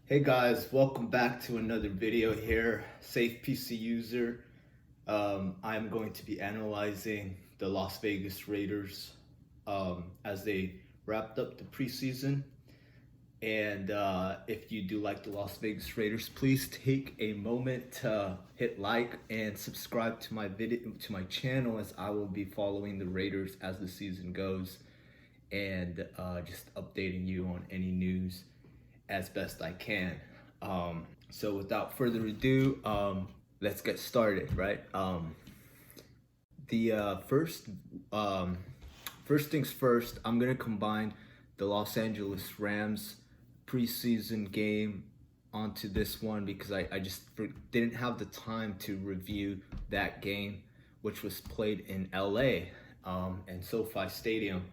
Hey guys, welcome back to another video here. Safepcuser. I'm going to be analyzing the Las Vegas Raiders as they wrapped up the preseason. And if you do like the Las Vegas Raiders, please take a moment to hit like and subscribe to my my channel, as I will be following the Raiders as the season goes and just updating you on any news as best I can. So without further ado, let's get started, right? The first things first, I'm gonna combine the Los Angeles Rams preseason game onto this one because I just didn't have the time to review that game, which was played in LA and SoFi Stadium.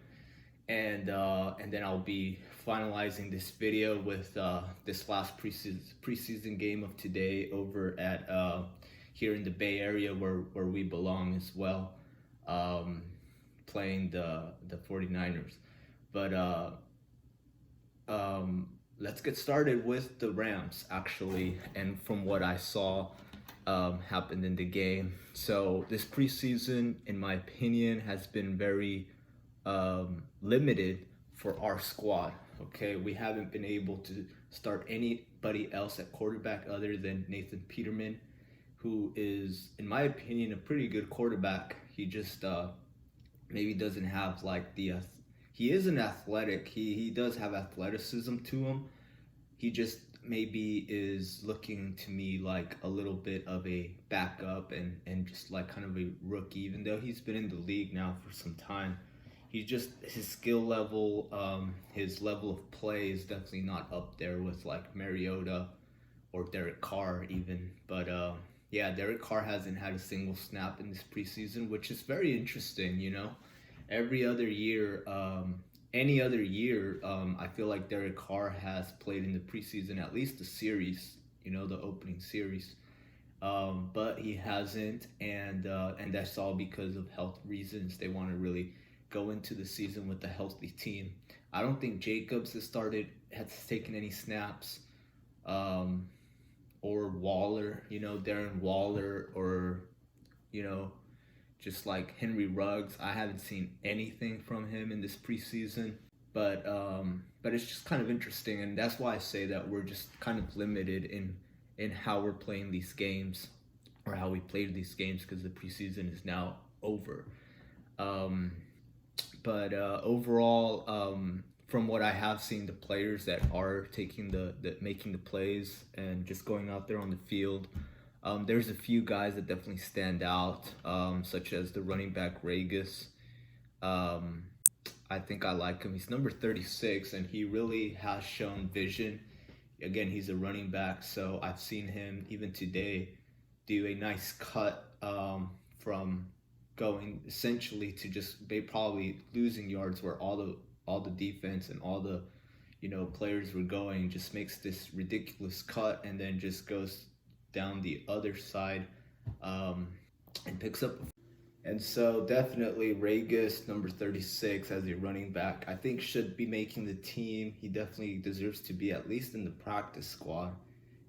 And then I'll be finalizing this video with this last preseason game of today over at here in the Bay Area where we belong as well, playing the 49ers. But let's get started with the Rams actually, and from what I saw happened in the game. So this preseason, in my opinion, has been very limited for our squad. Okay, we haven't been able to start anybody else at quarterback other than Nathan Peterman, who is, in my opinion, a pretty good quarterback. He just maybe doesn't have like the he is an athletic. He does have athleticism to him. He just maybe is looking to me like a little bit of a backup and just like kind of a rookie, even though he's been in the league now for some time. He's just, his skill level, his level of play is definitely not up there with like Mariota or Derek Carr even. But yeah, Derek Carr hasn't had a single snap in this preseason, which is very interesting. Every other year, any other year, I feel like Derek Carr has played in the preseason at least a series, the opening series. But he hasn't, and that's all because of health reasons. They want to really go into the season with a healthy team. I don't think Jacobs has taken any snaps, or Waller, Darren Waller, or you know, just like Henry Ruggs. I haven't seen anything from him in this preseason. But it's just kind of interesting, and that's why I say that we're just kind of limited in how we're playing these games, or how we played these games, because the preseason is now over. But overall, from what I have seen, the players that are making the plays and just going out there on the field, there's a few guys that definitely stand out, such as the running back Regis. I think I like him. He's number 36, and he really has shown vision. Again, he's a running back, so I've seen him even today do a nice cut from going essentially to just probably losing yards, where all the defense and all the players were going, just makes this ridiculous cut and then just goes down the other side, and picks up. And so definitely Regis, number 36, as a running back, I think should be making the team. He definitely deserves to be at least in the practice squad,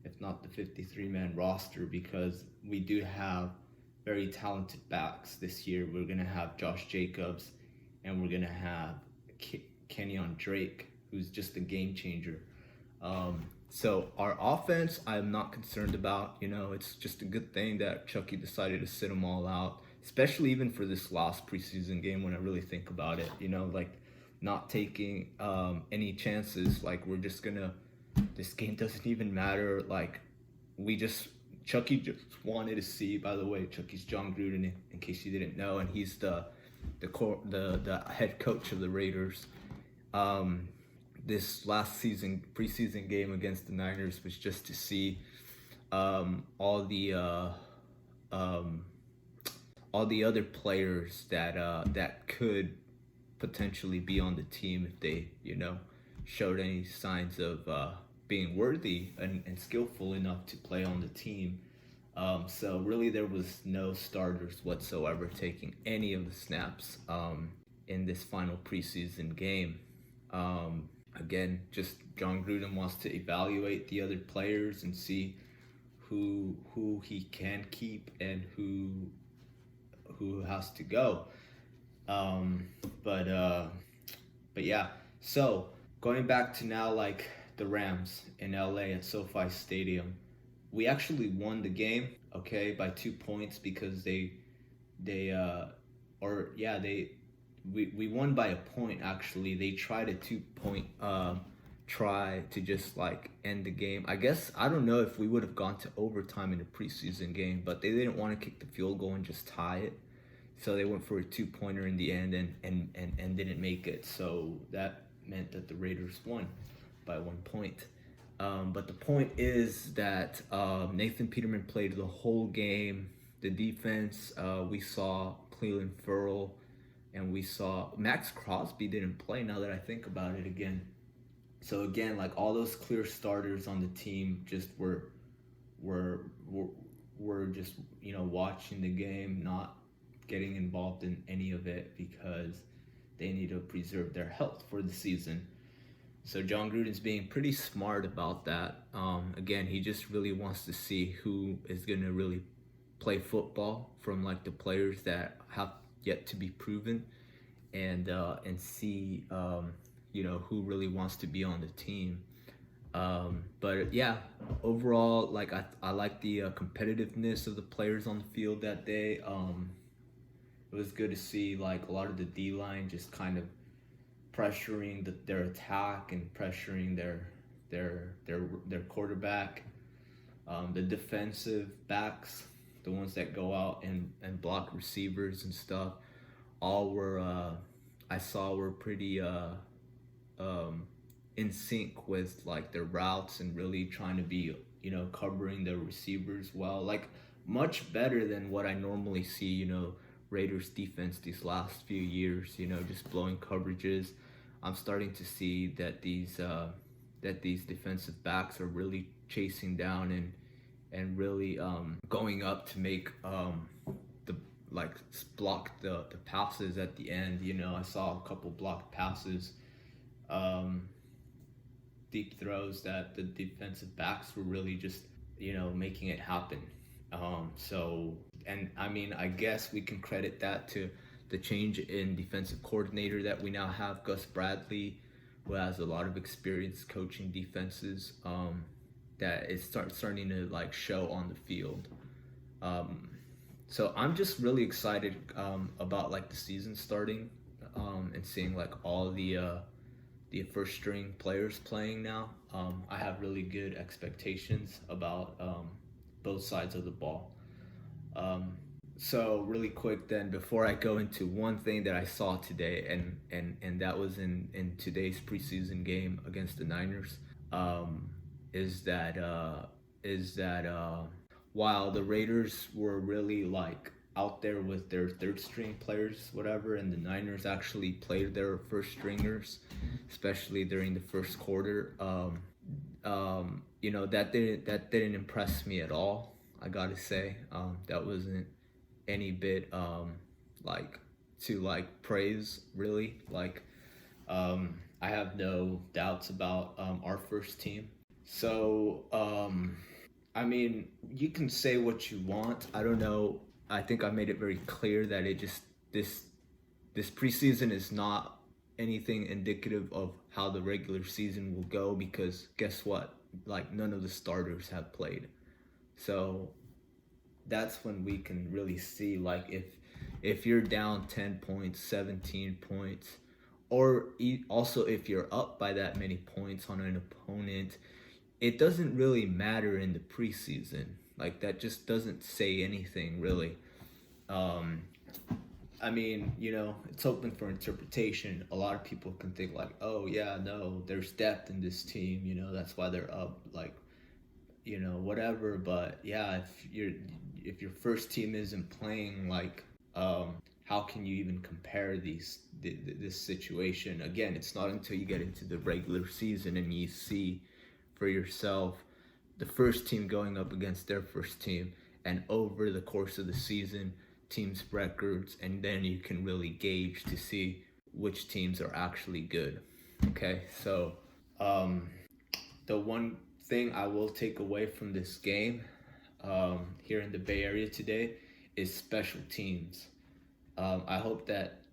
if not the 53-man roster, because we do have very talented backs this year. We're going to have Josh Jacobs, and we're going to have Kenyon Drake, who's just a game changer. So our offense, I'm not concerned about. It's just a good thing that Chucky decided to sit them all out, especially even for this last preseason game, when I really think about it. Like not taking any chances. Like we're just gonna. This game doesn't even matter. Like Chucky just wanted to see. By the way, Chucky's John Gruden, in case you didn't know, and he's the head coach of the Raiders. This last preseason game against the Niners was just to see all the other players that could potentially be on the team if they showed any signs of being worthy and skillful enough to play on the team. So really there was no starters whatsoever taking any of the snaps in this final preseason game. Again, just John Gruden wants to evaluate the other players and see who he can keep and who has to go. Um, but uh, but yeah. So going back to now, like the Rams in LA at SoFi Stadium, we actually won the game, okay, by 2 points because they or yeah they we won by a point actually. They tried a 2 point try to just like end the game. I guess I don't know if we would have gone to overtime in a preseason game, but they didn't want to kick the field goal and just tie it. So they went for a 2 pointer in the end and didn't make it. So that meant that the Raiders won by 1 point. But the point is that Nathan Peterman played the whole game. The defense, we saw Cleveland Ferrell, and we saw Max Crosby didn't play. Now that I think about it again, so again, like all those clear starters on the team just were were, were just watching the game, not getting involved in any of it because they need to preserve their health for the season. So John Gruden's being pretty smart about that. Again, he just really wants to see who is going to really play football from like the players that have yet to be proven, and see who really wants to be on the team. But yeah, overall, like I like the competitiveness of the players on the field that day. It was good to see like a lot of the D line just kind of pressuring their attack and pressuring their quarterback. The defensive backs, the ones that go out and block receivers and stuff, all were I saw were pretty in sync with like their routes and really trying to be covering the receivers well, like much better than what I normally see Raiders defense these last few years, just blowing coverages. I'm starting to see that these defensive backs are really chasing down and really going up to make the like block the passes at the end. I saw a couple blocked passes, deep throws that the defensive backs were really just making it happen. And I mean, I guess we can credit that to the change in defensive coordinator that we now have, Gus Bradley, who has a lot of experience coaching defenses, that is starting to like show on the field. So I'm just really excited about like the season starting, and seeing like all the first string players playing now. I have really good expectations about both sides of the ball. So really quick then, before I go into one thing that I saw today, and that was in today's preseason game against the Niners, is that while the Raiders were really like out there with their third string players, whatever, and the Niners actually played their first stringers, especially during the first quarter. That didn't impress me at all. I gotta say, that wasn't any bit like to like praise really. Like, I have no doubts about our first team. So I mean, you can say what you want. I don't know. I think I made it very clear that this preseason is not anything indicative of how the regular season will go, because guess what? Like, none of the starters have played. So that's when we can really see like if you're down 10 points, 17 points, or also if you're up by that many points on an opponent, it doesn't really matter in the preseason. Like, that just doesn't say anything really. I mean, it's open for interpretation. A lot of people can think like, oh yeah, no, there's depth in this team, that's why they're up, like, whatever. But yeah, if your first team isn't playing, like, how can you even compare this situation? Again, it's not until you get into the regular season and you see for yourself the first team going up against their first team, and over the course of the season, teams' records, and then you can really gauge to see which teams are actually good. Okay, so Um, the one thing I will take away from this game here in the Bay Area today is special teams. I hope that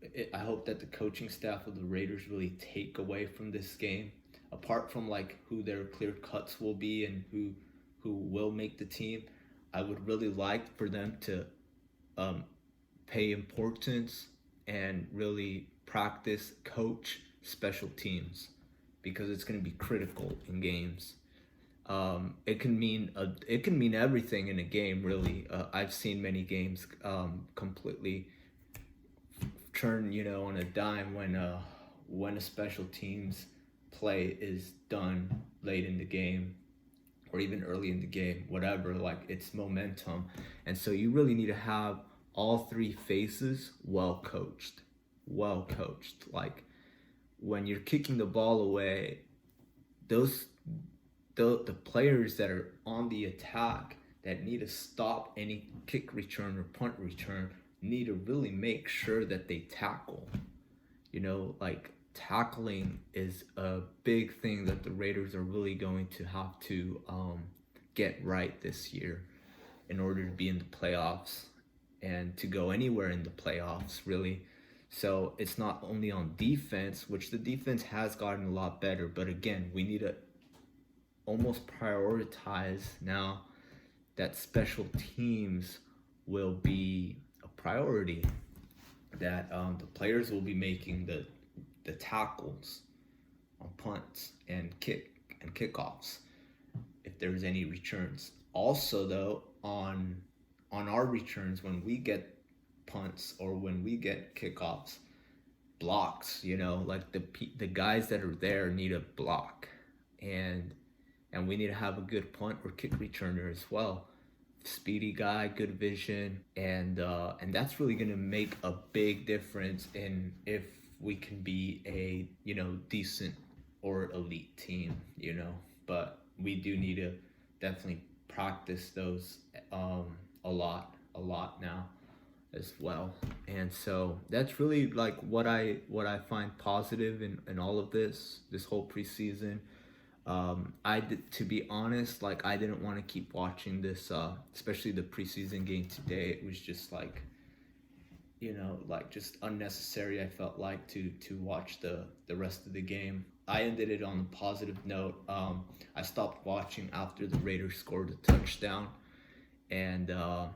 the coaching staff of the Raiders really take away from this game, apart from like who their clear cuts will be and who will make the team. I would really like for them to um, pay importance and really practice, coach special teams because it's going to be critical in games. It can mean everything in a game. Really, I've seen many games completely turn on a dime when a special teams play is done late in the game or even early in the game, whatever. Like it's momentum, and so you really need to have all three phases well coached. Like when you're kicking the ball away, those the players that are on the attack that need to stop any kick return or punt return need to really make sure that they tackle. Like tackling is a big thing that the Raiders are really going to have to get right this year in order to be in the playoffs and to go anywhere in the playoffs, really. So it's not only on defense, which the defense has gotten a lot better, but again, we need to almost prioritize now that special teams will be a priority, that the players will be making the tackles on punts and kickoffs if there's any returns. Also though, on our returns, when we get punts or when we get kickoffs, blocks, like the guys that are there need a block, and we need to have a good punt or kick returner as well. Speedy guy, good vision, and that's really going to make a big difference in if we can be a decent or elite team. But we do need to definitely practice those a lot now as well. And so that's really like what I find positive in all of this whole preseason. To be honest, like I didn't want to keep watching this, especially the preseason game today. It was just like, like just unnecessary. I felt like to watch the rest of the game. I ended it on a positive note. I stopped watching after the Raiders scored a touchdown, and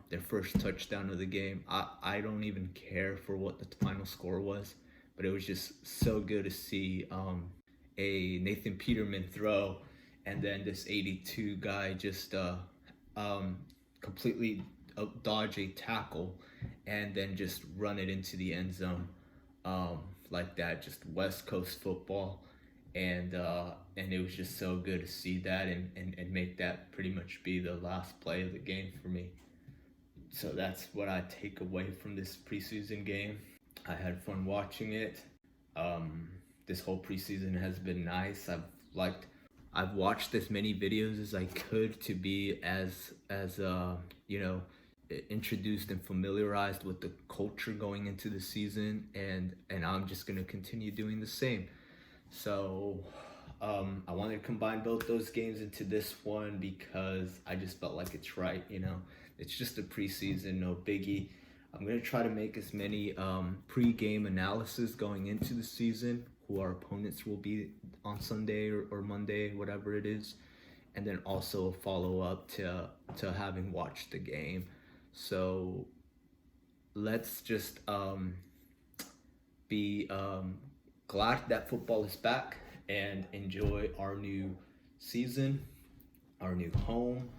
their first touchdown of the game. I don't even care for what the final score was, but it was just so good to see a Nathan Peterman throw, and then this 82 guy just completely dodge a tackle and then just run it into the end zone like that. Just West Coast football, and it was just so good to see that and make that pretty much be the last play of the game for me. So that's what I take away from this preseason game. I had fun watching it. This whole preseason has been nice. I've watched as many videos as I could to be as introduced and familiarized with the culture going into the season, and I'm just gonna continue doing the same. So I wanted to combine both those games into this one because I just felt like it's right. It's just a preseason, no biggie. I'm gonna try to make as many pre-game analysis going into the season, who our opponents will be on Sunday or Monday, whatever it is, and then also a follow-up to having watched the game. So let's just be glad that football is back and enjoy our new season, our new home,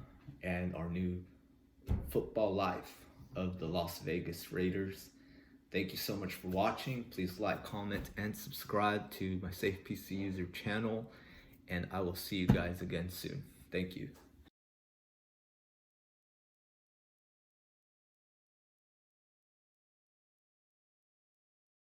and our new football life of the Las Vegas Raiders. Thank you so much for watching. Please like, comment, and subscribe to my Safepcuser channel, and I will see you guys again soon. Thank you.